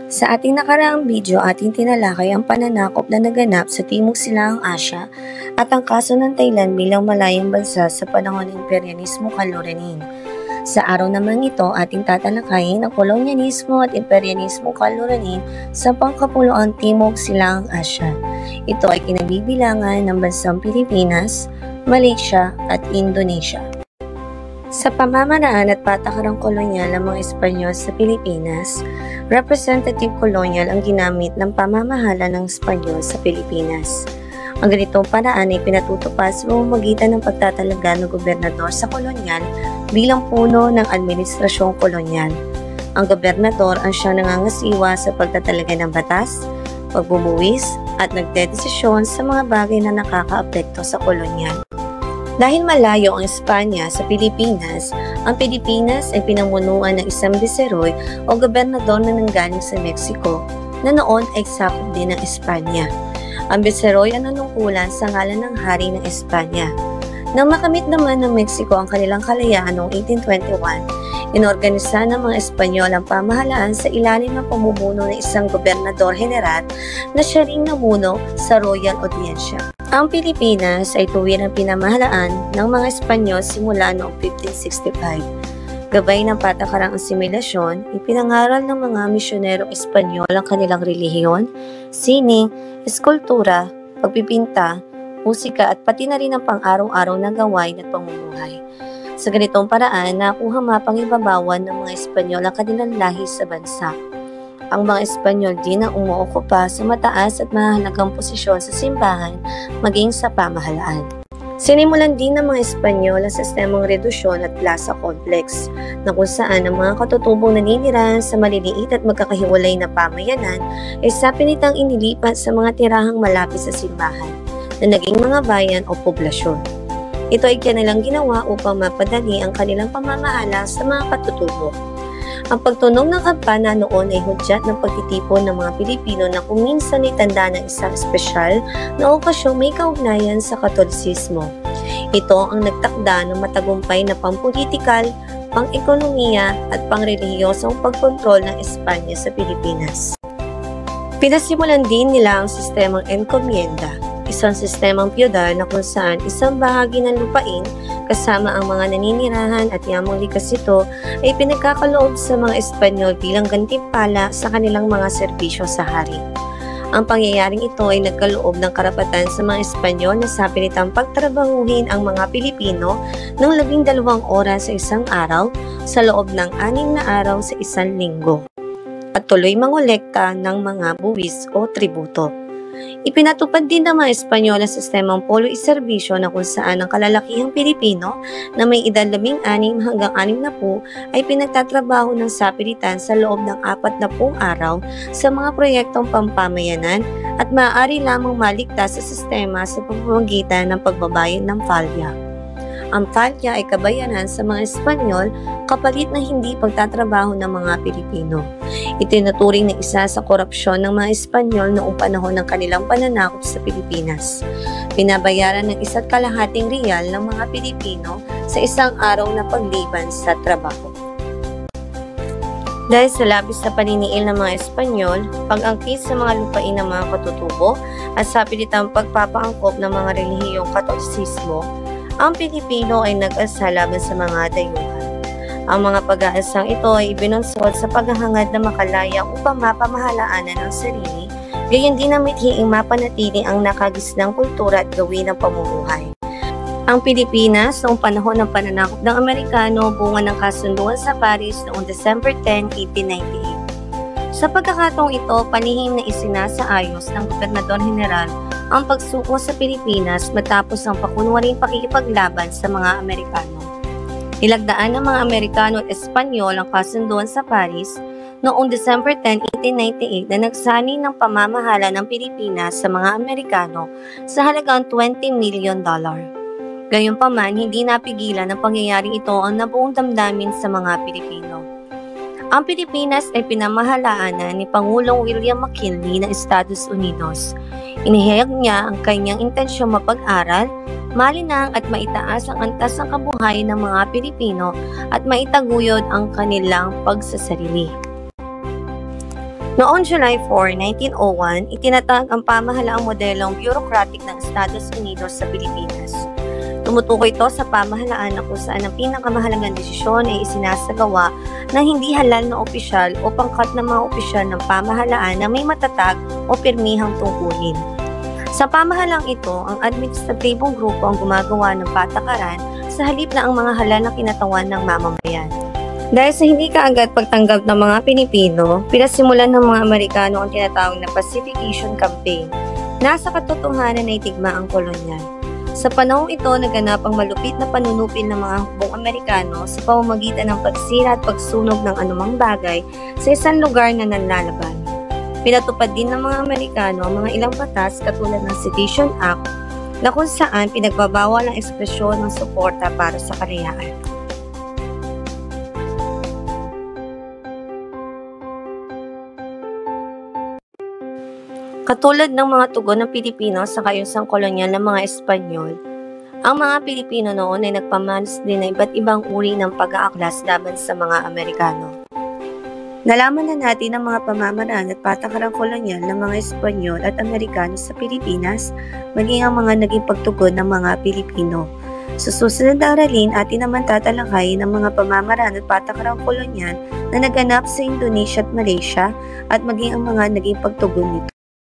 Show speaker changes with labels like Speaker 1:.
Speaker 1: Sa ating nakaraang video, ating tinalakay ang pananakop na naganap sa Timog Silangang Asya at ang kaso ng Thailand bilang malayang bansa sa panahon ng imperyanismo Kalooranin. Sa araw naman ito, ating tatalakayin ang kolonyalismo at imperyanismo Kalooranin sa pangkapuluang Timog Silangang Asya. Ito ay kinabibilangan ng bansang Pilipinas, Malaysia at Indonesia. Sa pamamaraan at patakarang kolonyal ng mga Espanyol sa Pilipinas, representative colonial ang ginamit ng pamamahala ng Espanyol sa Pilipinas. Ang ganitong paraan ay pinatutupad sa pamamagitan ng pagtatalaga ng gobernador sa kolonyal bilang puno ng administrasyong kolonyal. Ang gobernador ang siyang nangangasiwa sa pagtatalaga ng batas, pagbubuwis at nagdedesisyon sa mga bagay na nakakaapekto sa kolonyal. Dahil malayo ang Espanya sa Pilipinas, ang Pilipinas ay pinamunuan ng isang viceroy o gobernador na nanggaling sa Mexico na noon ay sakop din ng Espanya. Ang viceroy ang nanungkulan sa ngalan ng hari ng Espanya. Nang makamit naman ng Mexico ang kanilang kalayaan noong 1821, inorganisa ng mga Espanyol ang pamahalaan sa ilalim ng pamumuno ng isang gobernador general na siya ring namuno sa Royal Audiencia. Ang Pilipinas ay tuwirang pinamahalaan ng mga Espanyol simula noong 1565. Gabay ng patakarang asimilasyon, ipinangaral ng mga misyonerong Espanyol ang kanilang relihiyon, sining, eskultura, pagpipinta, musika at pati na rin ang pang-araw-araw na gawain at pamumuhay. Sa ganitong paraan, nakuha mapangibabawan ng mga Espanyol ang kanilang lahi sa bansa. Ang mga Espanyol din ang umuokupa sa mataas at mahalagang posisyon sa simbahan maging sa pamahalaan. Sinimulan din ng mga Espanyol ang sistemang redusyon at plaza complex na kung saan ang mga katutubong naninirahan sa maliliit at magkakahiwalay na pamayanan ay sa pinitang inilipat sa mga tirahang malapit sa simbahan na naging mga bayan o poblasyon. Ito ay kanilang ginawa upang mapadali ang kanilang pamamahala sa mga katutubo. Ang pagtunog ng kampana noon ay hudyat ng pagtitipon ng mga Pilipino na kung minsan ay tanda ng isang espesyal na okasyong may kaugnayan sa Katolisismo. Ito ang nagtakda ng matagumpay na pampolitikal, pang-ekonomiya at pang-relihiyosong pagkontrol ng Espanya sa Pilipinas. Pinasimulan din nila ang sistemang encomienda, isang sistemang feudal na kung saan isang bahagi ng lupain kasama ang mga naninirahan at yamang likas ito ay pinagkakaloob sa mga Espanyol bilang gantimpala sa kanilang mga serbisyo sa hari. Ang pangyayaring ito ay nagkaloob ng karapatan sa mga Espanyol na sa pilitang pagtrabahuhin ang mga Pilipino ng 12 oras sa isang araw sa loob ng 6 na araw sa isang linggo at tuloy mangolekta ng mga buwis o tributo. Ipinatupad din ng mga Espanyol ang sistemang polo iserbisyo na kung saan ang kalalakihang Pilipino na may edad 16 hanggang 60 ay pinagtatrabaho ng sapilitan sa loob ng 40 araw sa mga proyektong pampamayanan at maaari lamang maligtas sa sistema sa pamamagitan ng pagbabayad ng falya. Ang falya ay kabayaran sa mga Espanyol kapalit na hindi pagtatrabaho ng mga Pilipino. Itinuturing na isa sa korupsyon ng mga Espanyol noong panahon ng kanilang pananakop sa Pilipinas. Pinabayaran ng 1.5 riyal ng mga Pilipino sa isang araw na pagliban sa trabaho. Dahil sa labis na paniniil ng mga Espanyol, pag-angkit sa mga lupain ng mga katutubo at sa pilitang pagpapaangkop ng mga relihiyong Katolisismo, ang Pilipino ay nag-asa laban sa mga dayuhan. Ang mga pag-aasang ito ay ibinunsod sa paghahangad na makalaya upang mapamahalaanan ang sarili, gayon din na mithiing mapanatili ang nakagisnang kultura at gawin ng pamumuhay. Ang Pilipinas noong panahon ng pananakop ng Amerikano bunga ng kasunduan sa Paris noong December 10, 1898. Sa pagkakataong ito, panihim na isinasaayos ng Gobernador General ang pagsuko sa Pilipinas matapos ang pakunwaring pakikipaglaban sa mga Amerikano. Nilagdaan ng mga Amerikano at Espanyol ang kasunduan sa Paris noong December 10, 1898 na nagsani ng pamamahala ng Pilipinas sa mga Amerikano sa halagang $20 million. Gayunpaman, hindi napigilan ng pangyayaring ito ang nabuong damdamin sa mga Pilipino. Ang Pilipinas ay pinamahalaanan ni Pangulong William McKinley ng Estados Unidos. Inihayag niya ang kanyang intensyong mapag-aral, malinang at maitaas ang antas ng kabuhayan ng mga Pilipino at maitaguyod ang kanilang pagsasarili. Noong July 4, 1901, itinatag ang pamahalaang modelong bureaucratic ng Estados Unidos sa Pilipinas. Tumutukoy ito sa pamahalaan na kung saan ang pinakamahalagang desisyon ay isinasagawa ng hindi halal na opisyal o pangkat ng mga opisyal ng pamahalaan na may matatag o pirmihang tungkulin. Sa pamahalang ito, ang administratibong grupo ang gumagawa ng patakaran sa halip na ang mga halal na kinatawan ng mamamayan. Dahil sa hindi kaagad pagtanggap ng mga Pilipino, pinasimulan ng mga Amerikano ang tinatawag na Pacification Campaign. Nasa katotohanan na itigma ang kolonyal. Sa panahong ito, naganap ang malupit na panunupin ng mga hukbong Amerikano sa pamamagitan ng pagsira at pagsunog ng anumang bagay sa isang lugar na nanlalaban. Pinatupad din ng mga Amerikano ang mga ilang batas katulad ng Sedition Act na kung saan pinagbabawal ang ekspresyon ng suporta para sa kalayaan. Katulad ng mga tugon ng Pilipino sa kayusang kolonyal ng mga Espanyol, ang mga Pilipino noon ay nagpamalas din ng iba't ibang uri ng pag-aaklas laban sa mga Amerikano. Nalaman na natin ang mga pamamaraan at patakarang kolonyal ng mga Espanyol at Amerikano sa Pilipinas, maging ang mga naging pagtugon ng mga Pilipino. Sa susunod na aralin, atin naman tatalakayin ang mga pamamaraan at patakarang kolonyal na naganap sa Indonesia at Malaysia at maging ang mga naging pagtugon nito.